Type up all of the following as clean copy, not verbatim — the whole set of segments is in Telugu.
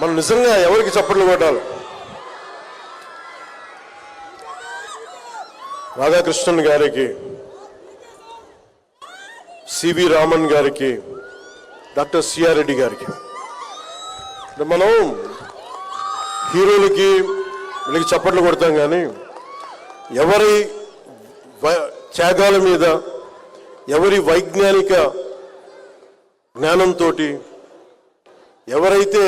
మనం నిజంగా ఎవరికి చప్పట్లు కొట్టాలి? రాధాకృష్ణన్ గారికి, సివి రామన్ గారికి, డాక్టర్ సిఆర్ రెడ్డి గారికి. మనం హీరోలకి వీళ్ళకి చప్పట్లు కొడతాం, కానీ ఎవరి త్యాగాల మీద, ఎవరి వైజ్ఞానిక జ్ఞానంతో, ఎవరైతే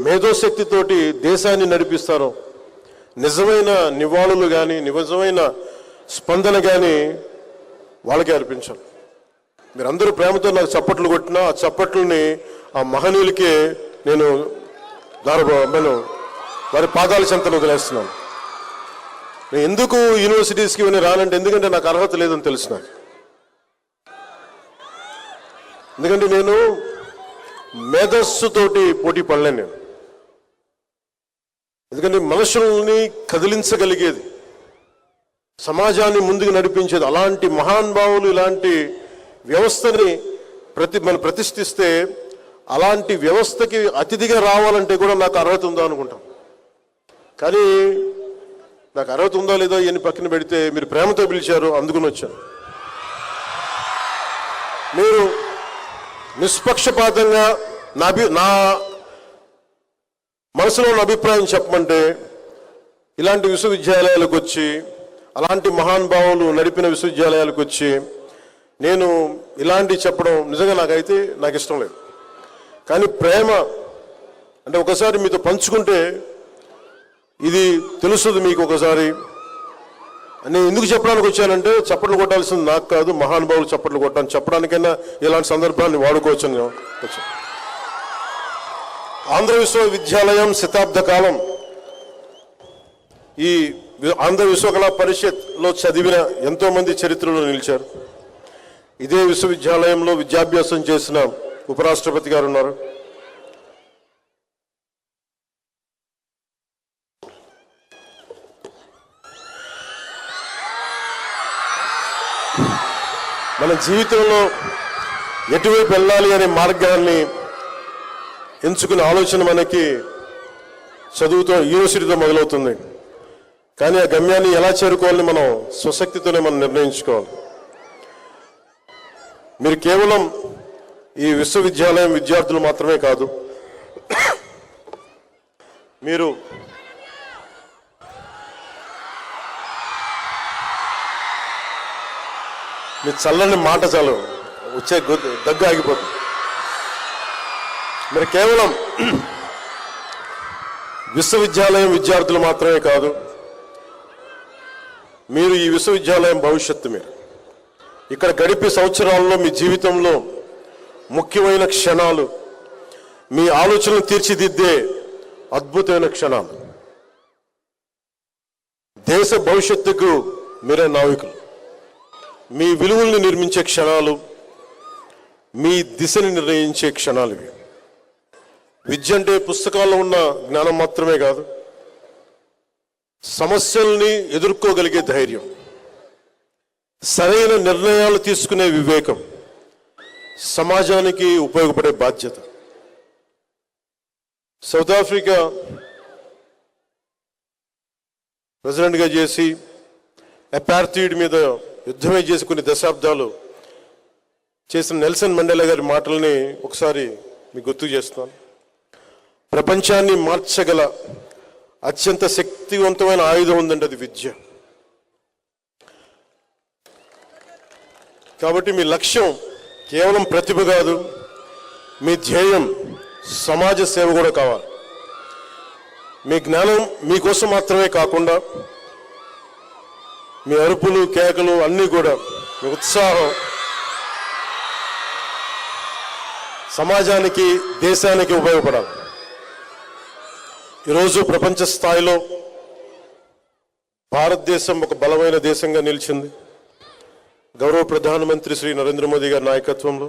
మేధోశక్తితోటి దేశాన్ని నడిపిస్తారో నిజమైన నివాళులు కానీ, నిజమైన స్పందన కానీ వాళ్ళకే అర్పించాలి. మీరందరూ ప్రేమతో నాకు చప్పట్లు కొట్టినా ఆ చప్పట్లని ఆ మహనీయులకే నేను వారి పాదాల చెంతను వదిలేస్తున్నాను. నేను ఎందుకు యూనివర్సిటీస్కి ఇవన్నీ రానంటే, ఎందుకంటే నాకు అర్హత లేదని తెలుసు నాకు. ఎందుకంటే నేను మేధస్సుతోటి పోటీ పడలేను నేను. ఎందుకంటే మనుషుల్ని కదిలించగలిగేది, సమాజాన్ని ముందుకు నడిపించేది అలాంటి మహానుభావులు ఇలాంటి వ్యవస్థని మనం ప్రతిష్ఠిస్తే, అలాంటి వ్యవస్థకి అతిథిగా రావాలంటే కూడా నాకు అర్హత ఉందా అనుకుంటాం. కానీ నాకు అర్హత ఉందా లేదా అని పక్కన పెడితే, మీరు ప్రేమతో పిలిచారు, అందుకుని వచ్చాను. మీరు నిష్పక్షపాతంగా నా మనసులో ఉన్న అభిప్రాయం చెప్పమంటే, ఇలాంటి విశ్వవిద్యాలయాలకు వచ్చి, అలాంటి మహానుభావులు నడిపిన విశ్వవిద్యాలయాలకు వచ్చి నేను ఇలాంటి చెప్పడం నిజంగా నాకు ఇష్టం లేదు. కానీ ప్రేమ అంటే ఒకసారి మీతో పంచుకుంటే ఇది తెలుస్తుంది మీకు. ఒకసారి నేను ఎందుకు చెప్పడానికి వచ్చానంటే, చప్పట్లు కొట్టాల్సింది నాకు కాదు, మహానుభావులు చప్పట్లు కొట్టాను చెప్పడానికైనా ఇలాంటి సందర్భాన్ని వాడుకోవచ్చని వచ్చాను. ఆంధ్ర విశ్వవిద్యాలయం శతాబ్ద కాలం ఈ ఆంధ్ర విశ్వకళా పరిషత్లో చదివిన ఎంతో మంది చరిత్రలో నిలిచారు. ఇదే విశ్వవిద్యాలయంలో విద్యాభ్యాసం చేసిన ఉపరాష్ట్రపతి గారు ఉన్నారు. మన జీవితంలో ఎటువైపు వెళ్ళాలి అనే మార్గాన్ని ఎంచుకునే ఆలోచన మనకి చదువుతో, యూనివర్సిటీతో మొదలవుతుంది. కానీ ఆ గమ్యాన్ని ఎలా చేరుకోవాలని మనం స్వశక్తితోనే మనం నిర్ణయించుకోవాలి. మీరు కేవలం ఈ విశ్వవిద్యాలయం విద్యార్థులు మాత్రమే కాదు, మీరు మీ చల్లని మాట చాలు వచ్చే దగ్గు ఆగిపోతుంది. మీరు కేవలం విశ్వవిద్యాలయం విద్యార్థులు మాత్రమే కాదు, మీరు ఈ విశ్వవిద్యాలయం భవిష్యత్తు. మీరు ఇక్కడ గడిపే సంవత్సరాల్లో మీ జీవితంలో ముఖ్యమైన క్షణాలు, మీ ఆలోచనలు తీర్చిదిద్దే అద్భుతమైన క్షణాలు. దేశ భవిష్యత్తుకు మీరే నావికులు. మీ విలువల్ని నిర్మించే క్షణాలు, మీ దిశని నిర్ణయించే క్షణాలు ఇవి. విద్య అంటే పుస్తకాల్లో ఉన్న జ్ఞానం మాత్రమే కాదు, సమస్యల్ని ఎదుర్కోగలిగే ధైర్యం, సరైన నిర్ణయాలు తీసుకునే వివేకం, సమాజానికి ఉపయోగపడే బాధ్యత. సౌత్ ఆఫ్రికా ప్రెసిడెంట్గా చేసి అపార్థైడ్ మీద యుద్ధమే చేసి కొన్ని దశాబ్దాలు చేసిన నెల్సన్ మండేలా గారి మాటల్ని ఒకసారి మీకు గుర్తు చేస్తున్నాను. ప్రపంచాన్ని మార్చగల అత్యంత శక్తివంతమైన ఆయుధం ఉందండి, అది విద్య. కాబట్టి మీ లక్ష్యం కేవలం ప్రతిభ కాదు, మీ ధ్యేయం సమాజ సేవ కూడా కావాలి. మీ జ్ఞానం మీకోసం మాత్రమే కాకుండా, మీ అరుపులు కేకలు అన్నీ కూడా, మీ ఉత్సాహం సమాజానికి, దేశానికి ఉపయోగపడాలి. ఈరోజు ప్రపంచ స్థాయిలో భారతదేశం ఒక బలమైన దేశంగా నిలిచింది. గౌరవ ప్రధానమంత్రి శ్రీ నరేంద్ర మోదీ గారి నాయకత్వంలో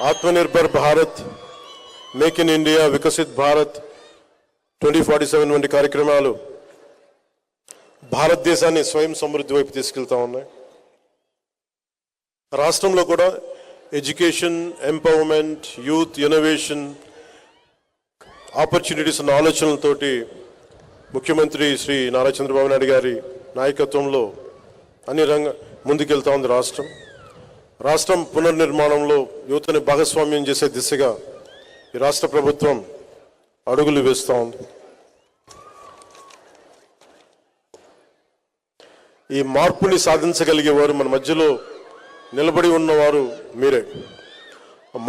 Atmanirbhar Bharat, make in India, Viksit Bharat 2047 వంటి కార్యక్రమాలు భారతదేశాన్ని స్వయం సమృద్ధి వైపు తీసుకెళ్తా ఉన్నాయి. రాష్ట్రంలో కూడా education, empowerment, youth, innovation, opportunities అన్న ఆలోచనలతోటి ముఖ్యమంత్రి శ్రీ నారా చంద్రబాబు నాయుడు గారి నాయకత్వంలో అన్ని ముందుకెళ్తా ఉంది రాష్ట్రం పునర్నిర్మాణంలో యువతని భాగస్వామ్యం చేసే దిశగా ఈ రాష్ట్ర ప్రభుత్వం అడుగులు వేస్తూ ఉంది. ఈ మార్పుని సాధించగలిగేవారు మన మధ్యలో నిలబడి ఉన్నవారు మీరే.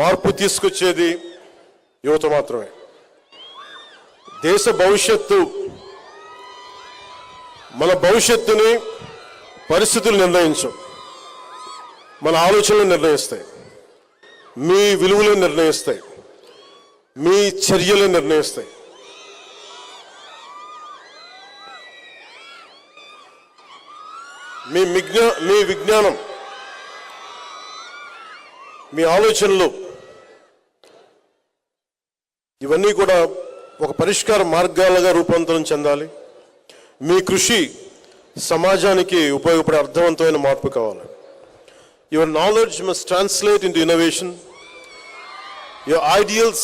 మార్పు తీసుకొచ్చేది యువత మాత్రమే. దేశ భవిష్యత్తు, మన భవిష్యత్తుని పరిస్థితులు నిర్ణయించవు, మన ఆలోచనలు నిర్ణయిస్తాయి, మీ విలువలు నిర్ణయిస్తాయి, మీ చర్యలు నిర్ణయిస్తాయి. మీ విజ్ఞానం, మీ ఆలోచనలు ఇవన్నీ కూడా ఒక పరిష్కార మార్గాలుగా రూపాంతరం చెందాలి. మీ కృషి సమాజానికి ఉపయోగపడే అర్థవంతమైన మార్పు కావాలి. Your knowledge must translate into innovation, your ideals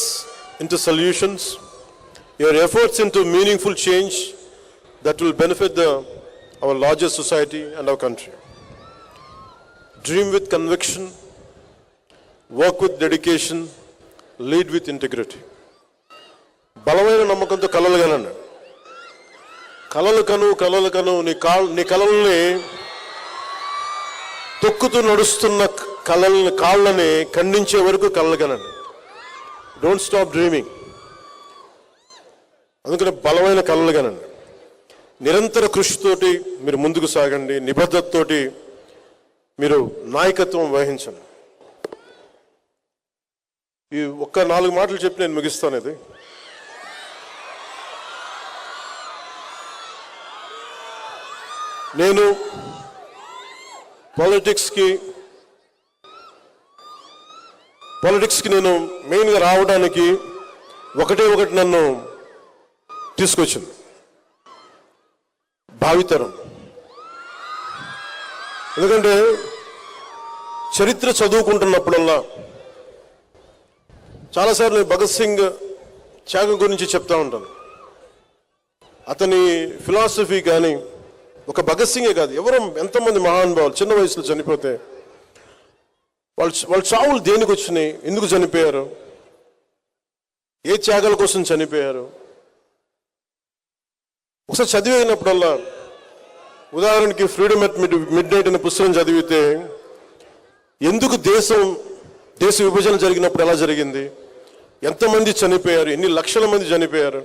into solutions, your efforts into meaningful change that will benefit our larger society and our country. Dream with conviction, work with dedication, lead with integrity. బలమైన నమ్మకంతో కలలు కనండి. కలలు కను నీ కలల్ని తొక్కుతూ నడుస్తున్న కాళ్ళని ఖండించే వరకు కలలు కనండి. Don't stop dreaming. అందుకని బలమైన కలలు కనండి. నిరంతర కృషితోటి మీరు ముందుకు సాగండి. నిబద్ధతతోటి మీరు నాయకత్వం వహించండి. ఈ ఒక్క 4 మాటలు చెప్పి నేను ముగిస్తాను. ఇది నేను పాలిటిక్స్కి నేను మెయిన్గా రావడానికి ఒకటి నన్ను తీసుకొచ్చింది, భావితరం. ఎందుకంటే చరిత్ర చదువుకుంటున్నప్పుడల్లా చాలాసార్లు భగత్ సింగ్ త్యాగం గురించి చెప్తా ఉంటాను. అతని ఫిలాసఫీ కానీ, ఒక భగత్ సింగే కాదు, ఎవరో ఎంతమంది మహానుభావులు చిన్న వయసులో చనిపోతే వాళ్ళ చావులు దేనికి వచ్చినాయి, ఎందుకు చనిపోయారు, ఏ త్యాగాల కోసం చనిపోయారు, ఒకసారి చదివినప్పుడల్లా, ఉదాహరణకి ఫ్రీడమ్ ఎట్ మిడ్ నైట్ అనే పుస్తకం చదివితే ఎందుకు దేశ విభజన జరిగినప్పుడు ఎలా జరిగింది, ఎంతమంది చనిపోయారు, ఎన్ని లక్షల మంది చనిపోయారు,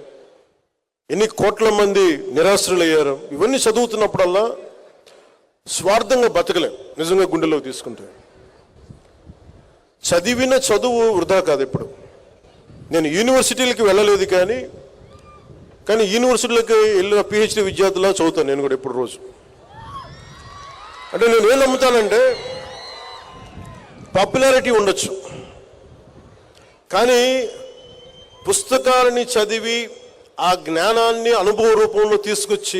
ఎన్ని కోట్ల మంది నిరాశ్రులయ్యారు, ఇవన్నీ చదువుతున్నప్పుడల్లా స్వార్థంగా బతకలేం. నిజంగా గుండెలోకి తీసుకుంటే చదివిన చదువు వృధా కాదు. ఇప్పుడు నేను యూనివర్సిటీలకి వెళ్ళలేదు, కానీ యూనివర్సిటీలకి వెళ్ళిన పిహెచ్డి విద్యార్థులా చదువుతాను నేను కూడా ఇప్పుడు రోజు. అంటే నేను ఏం నమ్ముతానంటే పాపులారిటీ ఉండొచ్చు, కానీ పుస్తకాలని చదివి ఆ జ్ఞానాన్ని అనుభవ రూపంలో తీసుకొచ్చి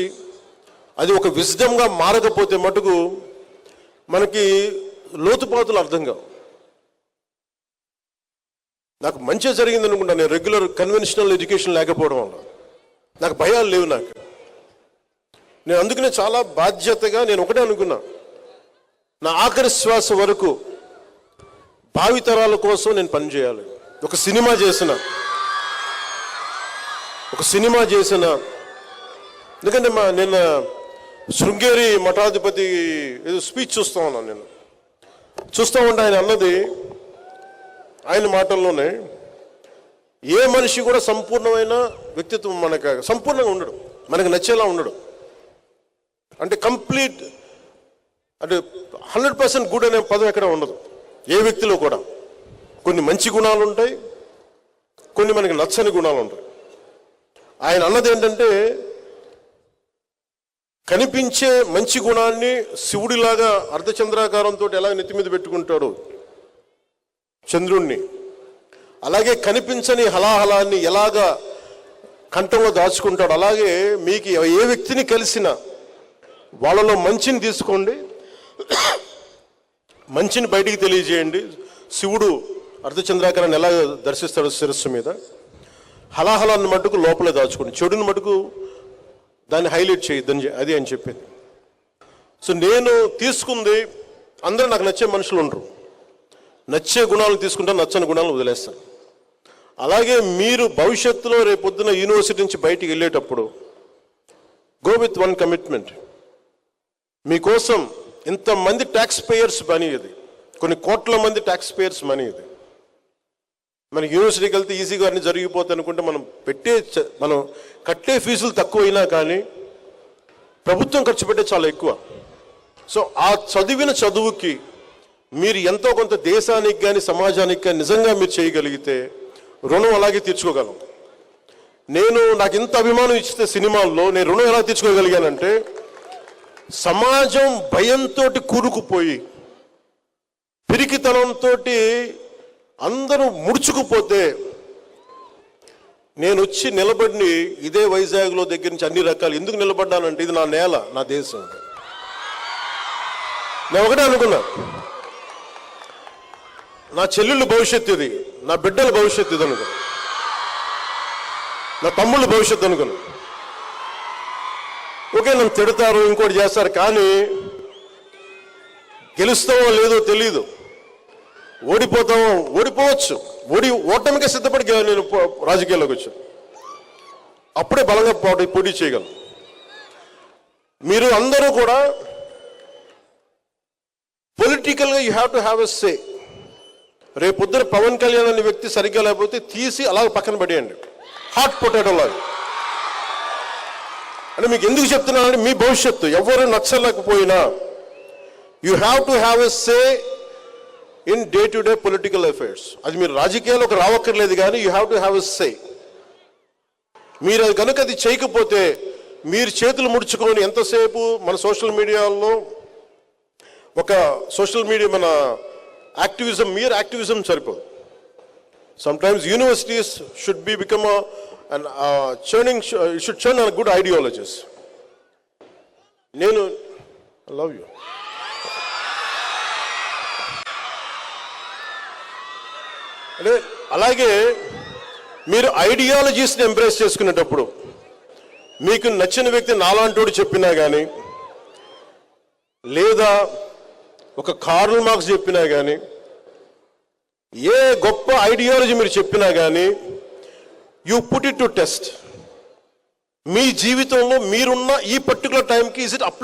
అది ఒక విజ్డమ్గా మారకపోతే మటుకు మనకి లోతుపాతులు అర్థం కావు. నాకు మంచిగా జరిగింది అనుకుంటా. నేను రెగ్యులర్ కన్వెన్షనల్ ఎడ్యుకేషన్ లేకపోవడం వల్ల నాకు భయాలు లేవు. నేను అందుకనే చాలా బాధ్యతగా నేను ఒకటే అనుకున్నా, నా ఆఖరి శ్వాస వరకు భావితరాల కోసం నేను పనిచేయాలి. ఒక సినిమా చేసిన ఎందుకంటే నిన్న శృంగేరి మఠాధిపతి ఏదో స్పీచ్ చూస్తూ ఉన్నాను. నేను చూస్తూ ఉంటే ఆయన అన్నది, ఆయన మాటల్లోనే, ఏ మనిషి కూడా సంపూర్ణమైన వ్యక్తిత్వం మనకు సంపూర్ణంగా ఉండడు, మనకు నచ్చేలా ఉండడు. అంటే కంప్లీట్, అంటే 100% గుడ్ అనే పదం ఎక్కడ ఉండదు ఏ వ్యక్తిలో కూడా. కొన్ని మంచి గుణాలు ఉంటాయి, కొన్ని మనకి నచ్చని గుణాలు ఉంటాయి. ఆయన అన్నది ఏంటంటే, కనిపించే మంచి గుణాన్ని శివుడిలాగా అర్ధచంద్రాకారంతో ఎలా నెత్తి మీద పెట్టుకుంటాడు చంద్రుణ్ణి, అలాగే కనిపించని హలాహలాన్ని ఎలాగా కంఠంలో దాచుకుంటాడు, అలాగే మీకు ఏ వ్యక్తిని కలిసినా వాళ్ళలో మంచిని తీసుకోండి, మంచిని బయటికి తెలియజేయండి. శివుడు అర్ధచంద్రాకారాన్ని ఎలా దర్శిస్తాడు శిరస్సు మీద, హలాహలాన్ని మటుకు లోపలే దాచుకోండి, చెడుని మటుకు దాన్ని హైలైట్ చేయొద్దని అది అని చెప్పింది. సో నేను తీసుకుంది, అందరూ నాకు నచ్చే మనుషులు ఉండరు, నచ్చే గుణాలను తీసుకుంటాను, నచ్చని గుణాలను వదిలేస్తాను. అలాగే మీరు భవిష్యత్తులో రేపొద్దున యూనివర్సిటీ నుంచి బయటికి వెళ్ళేటప్పుడు గో విత్ వన్ కమిట్మెంట్. మీకోసం ఇంతమంది ట్యాక్స్ పేయర్స్ మనీ ఇది, కొన్ని కోట్ల మంది ట్యాక్స్ పేయర్స్ మనీ ఇది. మనకి యూనివర్సిటీకి వెళ్తే ఈజీగా అన్ని జరిగిపోతాయి అనుకుంటే మనం కట్టే ఫీజులు తక్కువైనా కానీ ప్రభుత్వం ఖర్చు పెట్టే చాలా ఎక్కువ. సో ఆ చదివిన చదువుకి మీరు ఎంతో కొంత దేశానికి కానీ సమాజానికి కానీ నిజంగా మీరు చేయగలిగితే రుణం అలాగే తీర్చుకోగలం. నాకు ఇంత అభిమానం ఇస్తే సినిమాల్లో నేను రుణం ఎలా తీర్చుకోగలిగానంటే, సమాజం భయంతో కూరుకుపోయి పిరికితనంతో అందరూ ముడుచుకుపోతే నేను వచ్చి నిలబడి ఇదే వైజాగ్లో దగ్గర నుంచి అన్ని రకాలు ఎందుకు నిలబడ్డానంటే, ఇది నా నేల, నా దేశం. నేను ఒకటే అనుకున్నా, నా చెల్లెళ్ళు భవిష్యత్తు ఇది, నా బిడ్డల భవిష్యత్తు ఇది అనుకున్నా, నా తమ్ముళ్ళ భవిష్యత్తు అనుకున్నా. ఓకే, నన్ను తిడతారు, ఇంకోటి చేస్తారు, కానీ గెలుస్తామో లేదో తెలీదు, ఓడిపోవచ్చు, ఓటమికే సిద్ధపడి నేను రాజకీయాల్లోకి వచ్చాను. అప్పుడే బలంగా పోటీ చేయగలను. మీరు అందరూ కూడా పొలిటికల్గా you have to have a say. రేపొద్దున పవన్ కళ్యాణ్ అనే వ్యక్తి సరిగ్గా లేకపోతే తీసి అలా పక్కన పడేయండి, హాట్ పొటాటో లాగా. అంటే మీకు ఎందుకు చెప్తున్నానంటే, మీ భవిష్యత్తు ఎవరు నచ్చలేకపోయినా you have to have a say in day to day political affairs. అది మీరు రాజకీయాల్లోకి రావక్కర్లేదు, కానీ you have to have a say. మీరు అది కనుక అది చేయకపోతే మీరు చేతులు ముడుచుకొని ఎంతసేపు మన సోషల్ మీడియాలో మన యాక్టివిజం, mere యాక్టివిజం సరిపోదు. Sometimes universities should become should churn on good ideologies. I love you. అలాగే మీరు ఐడియాలజీస్ని ఎంబ్రేస్ చేసుకునేటప్పుడు మీకు నచ్చిన వ్యక్తి నాలాంటోడు చెప్పినా కానీ, లేదా ఒక కార్ల్ మార్క్స్ చెప్పినా కానీ, ఏ గొప్ప ఐడియాలజీ మీరు చెప్పినా కానీ, you put it to test. మీ జీవితంలో మీరున్న ఈ పర్టికులర్ టైంకి ఇస్ ఇట్ అప్